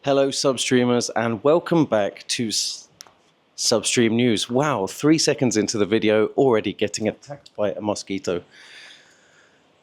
Hello substreamers and welcome back to Substream News. Wow, 3 seconds into the video already getting attacked by a mosquito.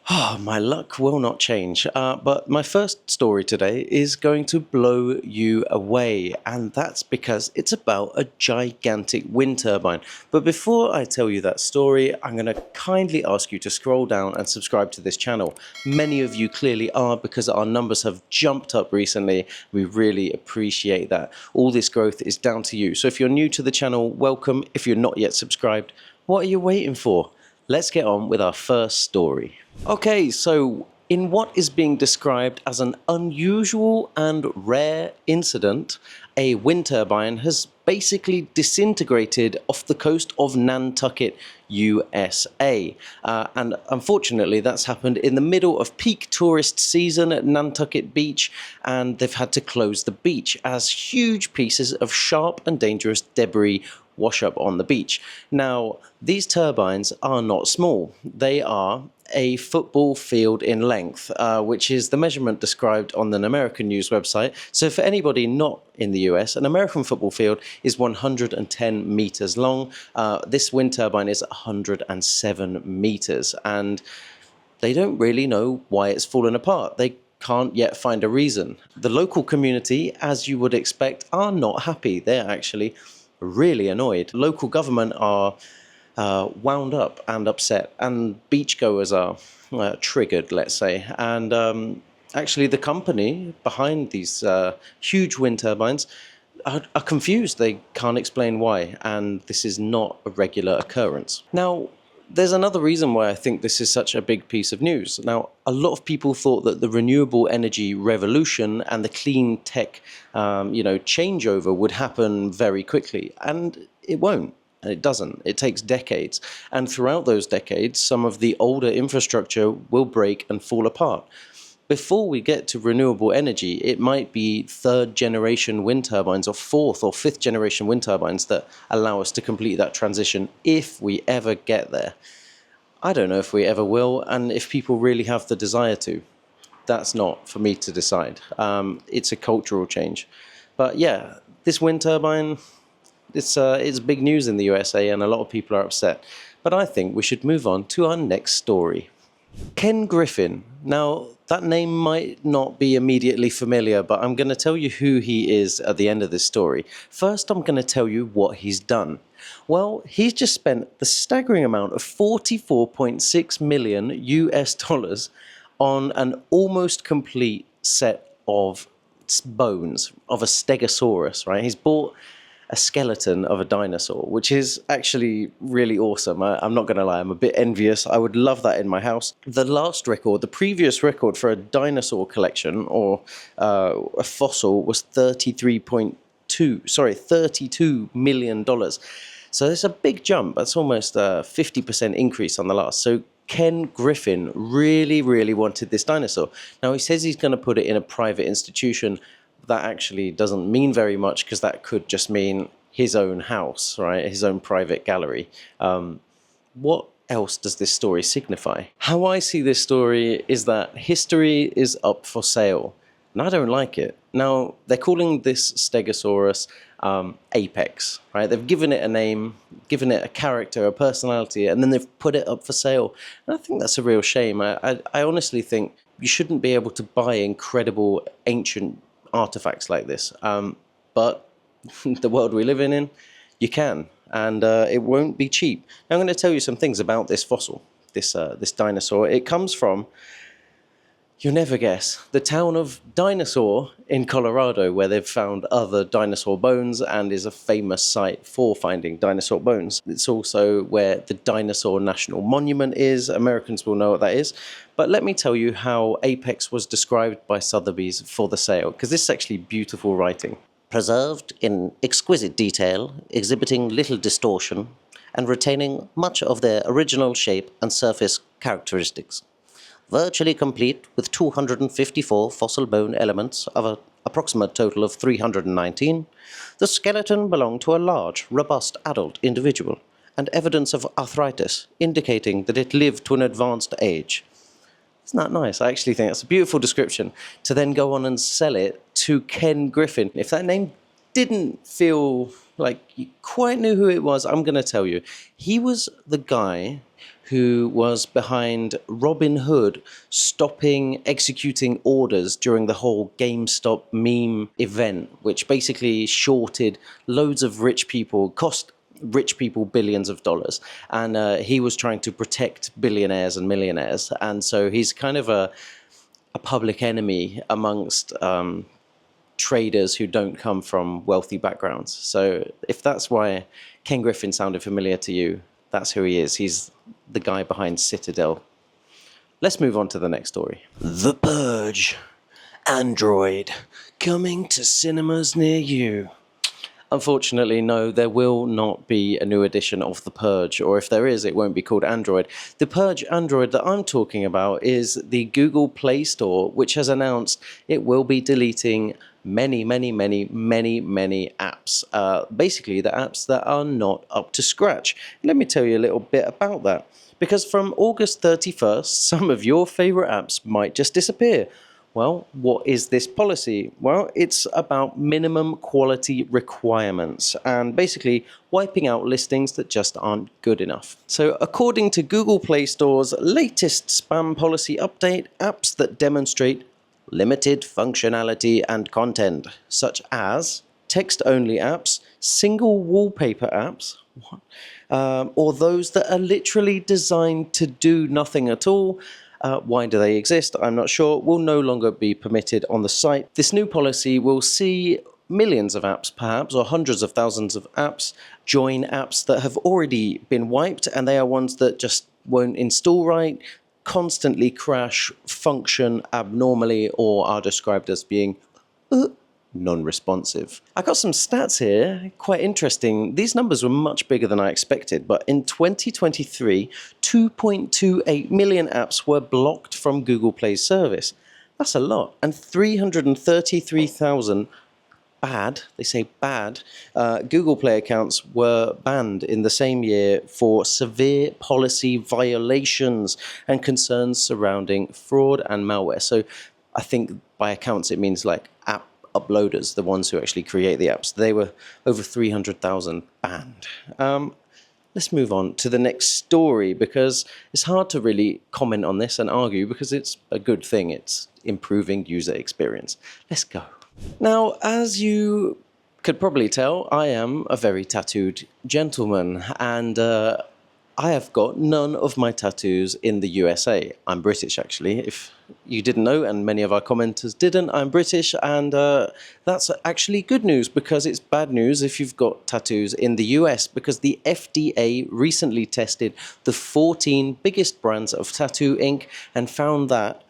Oh, my luck will not change, but my first story today is going to blow you away, and that's because it's about a gigantic wind turbine. But before I tell you that story, I'm going to kindly ask you to scroll down and subscribe to this channel. Many of you clearly are, because our numbers have jumped up recently. We really appreciate that. All this growth is down to you. So if you're new to the channel, welcome. If you're not yet subscribed, what are you waiting for? Let's get on with our first story. Okay, so in what is being described as an unusual and rare incident, a wind turbine has basically disintegrated off the coast of Nantucket, USA. And unfortunately, that's happened in the middle of peak tourist season at Nantucket Beach, and they've had to close the beach as huge pieces of sharp and dangerous debris wash up on the beach. Now, these turbines are not small. They are a football field in length, which is the measurement described on an American news website. So for anybody not in the US, an American football field is 110 meters long. This wind turbine is 107 meters, and they don't really know why it's fallen apart. They can't yet find a reason. The local community, as you would expect, are not happy. They're actually really annoyed. Local government are wound up and upset, and beachgoers are triggered, let's say. And actually the company behind these huge wind turbines are confused. They can't explain why, and this is not a regular occurrence. Now, there's another reason why I think this is such a big piece of news. Now, a lot of people thought that the renewable energy revolution and the clean tech, changeover would happen very quickly, and it won't. And it doesn't. It takes decades. And throughout those decades, some of the older infrastructure will break and fall apart. Before we get to renewable energy, it might be third generation wind turbines or fourth or fifth generation wind turbines that allow us to complete that transition, if we ever get there. I don't know if we ever will, and if people really have the desire to. That's not for me to decide. It's a cultural change. But yeah, this wind turbine, it's big news in the USA, and a lot of people are upset. But I think we should move on to our next story. Ken Griffin. Now, that name might not be immediately familiar, but I'm going to tell you who he is at the end of this story. First, I'm going to tell you what he's done. Well, he's just spent the staggering amount of $44.6 million US on an almost complete set of bones of a Stegosaurus, right? He's bought a skeleton of a dinosaur, which is actually really awesome. I'm not going to lie, I'm a bit envious. I would love that in my house. The previous record for a dinosaur collection or a fossil was $32 million. So it's a big jump. That's almost a 50% increase on the last. So Ken Griffin really, really wanted this dinosaur. Now, he says he's going to put it in a private institution. That actually doesn't mean very much, because that could just mean his own house, right? His own private gallery. What else does this story signify? How I see this story is that history is up for sale, and I don't like it. Now, they're calling this Stegosaurus Apex, right? They've given it a name, given it a character, a personality, and then they've put it up for sale. And I think that's a real shame. I honestly think you shouldn't be able to buy incredible ancient artifacts like this, but the world we live in, you can, and it won't be cheap. Now, I'm going to tell you some things about this fossil, this dinosaur. It comes from, you'll never guess, the town of Dinosaur in Colorado, where they've found other dinosaur bones and is a famous site for finding dinosaur bones. It's also where the Dinosaur National Monument is. Americans will know what that is. But let me tell you how Apex was described by Sotheby's for the sale, because this is actually beautiful writing. Preserved in exquisite detail, exhibiting little distortion, and retaining much of their original shape and surface characteristics. Virtually complete with 254 fossil bone elements of an approximate total of 319, the skeleton belonged to a large, robust adult individual, and evidence of arthritis indicating that it lived to an advanced age. Isn't that nice? I actually think that's a beautiful description to then go on and sell it to Ken Griffin. If that name didn't feel like you quite knew who it was, I'm going to tell you. He was the guy who was behind Robin Hood stopping executing orders during the whole GameStop meme event, which basically shorted loads of rich people, cost rich people billions of dollars, and he was trying to protect billionaires and millionaires, and so he's kind of a public enemy amongst traders who don't come from wealthy backgrounds. So if that's why Ken Griffin sounded familiar to you, that's who he is. He's the guy behind Citadel. Let's move on to the next story. The Purge. Android coming to cinemas near you. Unfortunately, no, there will not be a new edition of The Purge, or if there is, it won't be called Android. The Purge Android that I'm talking about is the Google Play Store, which has announced it will be deleting many apps. Basically, the apps that are not up to scratch. Let me tell you a little bit about that. Because from August 31st, some of your favorite apps might just disappear. Well, what is this policy? Well, it's about minimum quality requirements and basically wiping out listings that just aren't good enough. So according to Google Play Store's latest spam policy update, apps that demonstrate limited functionality and content, such as text-only apps, single wallpaper apps, or those that are literally designed to do nothing at all. Why do they exist? I'm not sure. Will no longer be permitted on the site. This new policy will see millions of apps, perhaps, or hundreds of thousands of apps join apps that have already been wiped, and they are ones that just won't install right, constantly crash, function abnormally, or are described as being non-responsive. I got some stats here, quite interesting. These numbers were much bigger than I expected, but in 2023, 2.28 million apps were blocked from Google Play's service. That's a lot. And 333,000 bad, they say bad, Google Play accounts were banned in the same year for severe policy violations and concerns surrounding fraud and malware. So I think by accounts it means like app uploaders, the ones who actually create the apps. They were over 300,000 banned. Let's move on to the next story, because it's hard to really comment on this and argue because it's a good thing. It's improving user experience. Let's go. Now, as you could probably tell, I am a very tattooed gentleman, and I have got none of my tattoos in the USA. I'm British, actually. If you didn't know, and many of our commenters didn't, I'm British, and that's actually good news, because it's bad news if you've got tattoos in the US, because the FDA recently tested the 14 biggest brands of tattoo ink and found that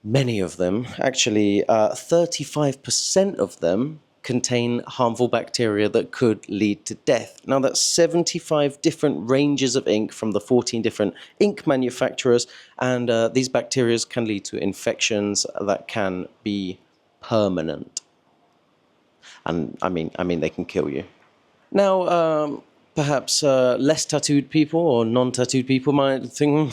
many of them, actually 35% of them, contain harmful bacteria that could lead to death. Now, that's 75 different ranges of ink from the 14 different ink manufacturers, and these bacteria can lead to infections that can be permanent. And I mean they can kill you. Now, perhaps less tattooed people or non-tattooed people might think,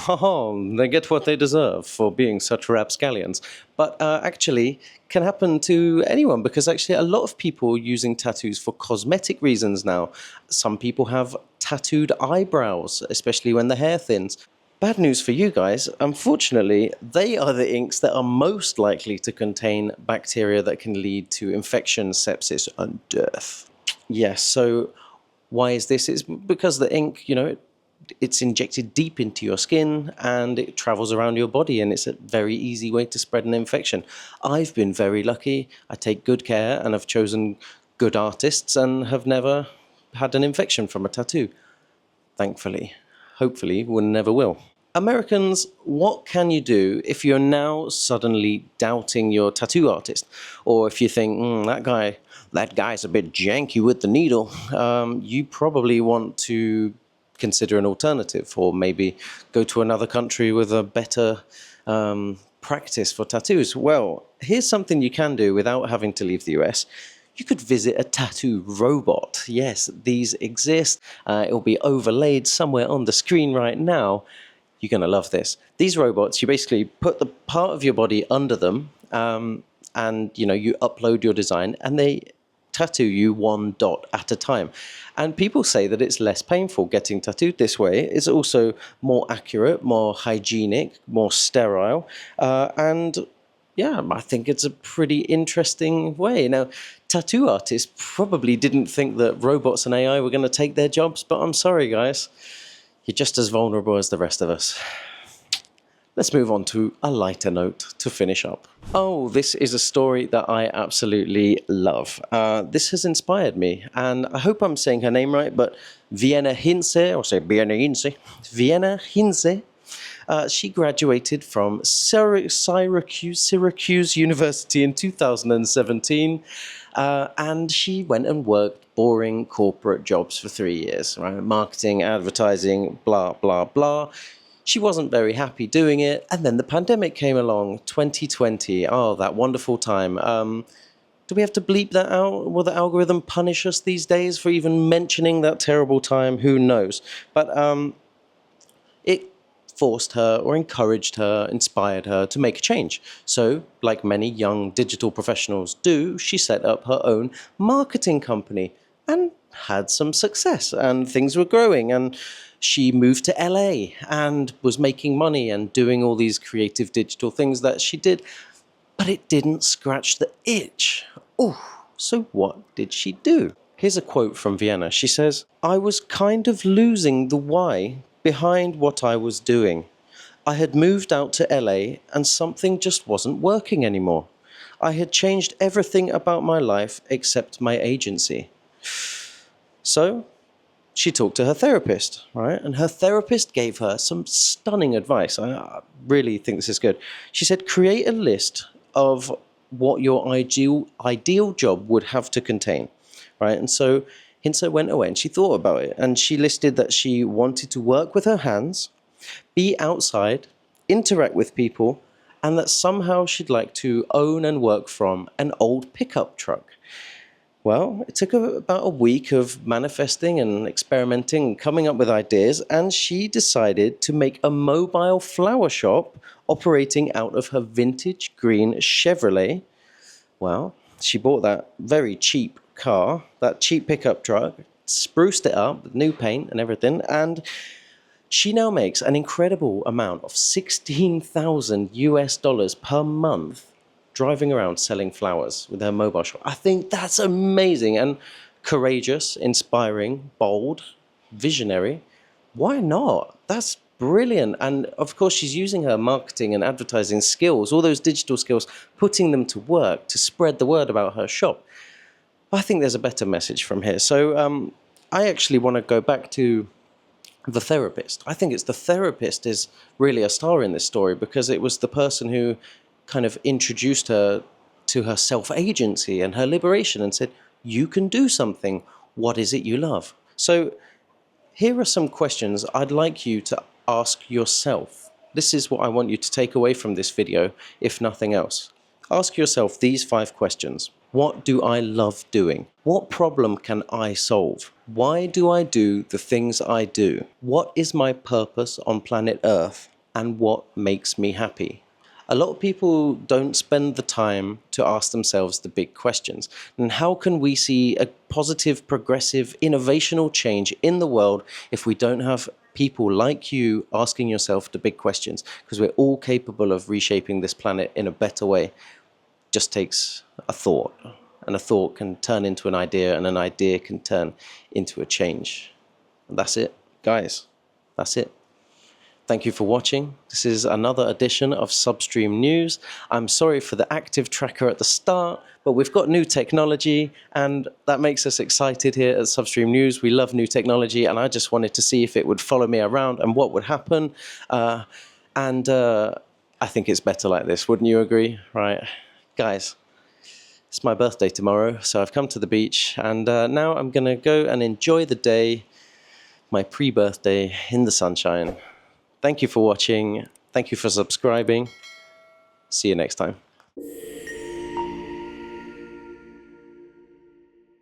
they get what they deserve for being such rapscallions. But actually can happen to anyone, because actually a lot of people using tattoos for cosmetic reasons now. Some people have tattooed eyebrows, especially when the hair thins. Bad news for you guys, unfortunately, they are the inks that are most likely to contain bacteria that can lead to infection, sepsis, and death. Yes, so why is this? It's because the ink, it's injected deep into your skin and it travels around your body, and it's a very easy way to spread an infection. I've been very lucky. I take good care and I've chosen good artists and have never had an infection from a tattoo. Thankfully. Hopefully, we never will. Americans, what can you do if you're now suddenly doubting your tattoo artist? Or if you think, that guy's a bit janky with the needle, you probably want to consider an alternative, or maybe go to another country with a better practice for tattoos. Well, here's something you can do without having to leave the US. You could visit a tattoo robot. Yes, these exist. It will be overlaid somewhere on the screen right now. You're going to love this. These robots, you basically put the part of your body under them, and you upload your design, and they tattoo you one dot at a time. And people say that it's less painful getting tattooed this way. It's also more accurate, more hygienic, more sterile, and yeah, I think it's a pretty interesting way. Now, tattoo artists probably didn't think that robots and AI were going to take their jobs, but I'm sorry, guys. You're just as vulnerable as the rest of us. Let's move on to a lighter note to finish up. Oh, this is a story that I absolutely love. This has inspired me, and I hope I'm saying her name right, but Vienna Hinze, or say Vienna Hinze, she graduated from Syracuse University in 2017, and she went and worked boring corporate jobs for 3 years, right? Marketing, advertising, blah, blah, blah. She wasn't very happy doing it, and then the pandemic came along, 2020. Oh, that wonderful time. Do we have to bleep that out? Will the algorithm punish us these days for even mentioning that terrible time? Who knows? But it forced her or encouraged her, inspired her to make a change. So, like many young digital professionals do, she set up her own marketing company and had some success, and things were growing, and she moved to LA and was making money and doing all these creative digital things that she did, but it didn't scratch the itch. Oh, so what did she do? Here's a quote from Vienna. She says, "I was kind of losing the why behind what I was doing. I had moved out to LA and something just wasn't working anymore. I had changed everything about my life except my agency." So she talked to her therapist, right? And her therapist gave her some stunning advice. I really think this is good. She said, create a list of what your ideal job would have to contain, right? And so Hinze went away and she thought about it. And she listed that she wanted to work with her hands, be outside, interact with people, and that somehow she'd like to own and work from an old pickup truck. Well, it took her about a week of manifesting and experimenting and coming up with ideas, and she decided to make a mobile flower shop operating out of her vintage green Chevrolet. Well, she bought that very cheap car, that cheap pickup truck, spruced it up with new paint and everything, and she now makes an incredible amount of $16,000 per month driving around selling flowers with her mobile shop. I think that's amazing and courageous, inspiring, bold, visionary. Why not? That's brilliant. And of course, she's using her marketing and advertising skills, all those digital skills, putting them to work to spread the word about her shop. I think there's a better message from here. So I actually want to go back to the therapist. I think it's the therapist is really a star in this story, because it was the person who kind of introduced her to her self-agency and her liberation and said, you can do something. What is it you love? So here are some questions I'd like you to ask yourself. This is what I want you to take away from this video, if nothing else. Ask yourself these 5 questions. What do I love doing? What problem can I solve? Why do I do the things I do? What is my purpose on planet Earth? And what makes me happy? A lot of people don't spend the time to ask themselves the big questions. And how can we see a positive, progressive, innovational change in the world if we don't have people like you asking yourself the big questions? Because we're all capable of reshaping this planet in a better way. Just takes a thought, and a thought can turn into an idea, and an idea can turn into a change. And that's it, guys. That's it. Thank you for watching. This is another edition of Substream News. I'm sorry for the active tracker at the start, but we've got new technology, and that makes us excited here at Substream News. We love new technology, and I just wanted to see if it would follow me around and what would happen. I think it's better like this. Wouldn't you agree? Right. Guys, it's my birthday tomorrow, so I've come to the beach, and now I'm going to go and enjoy the day, my pre-birthday in the sunshine. Thank you for watching. Thank you for subscribing. See you next time.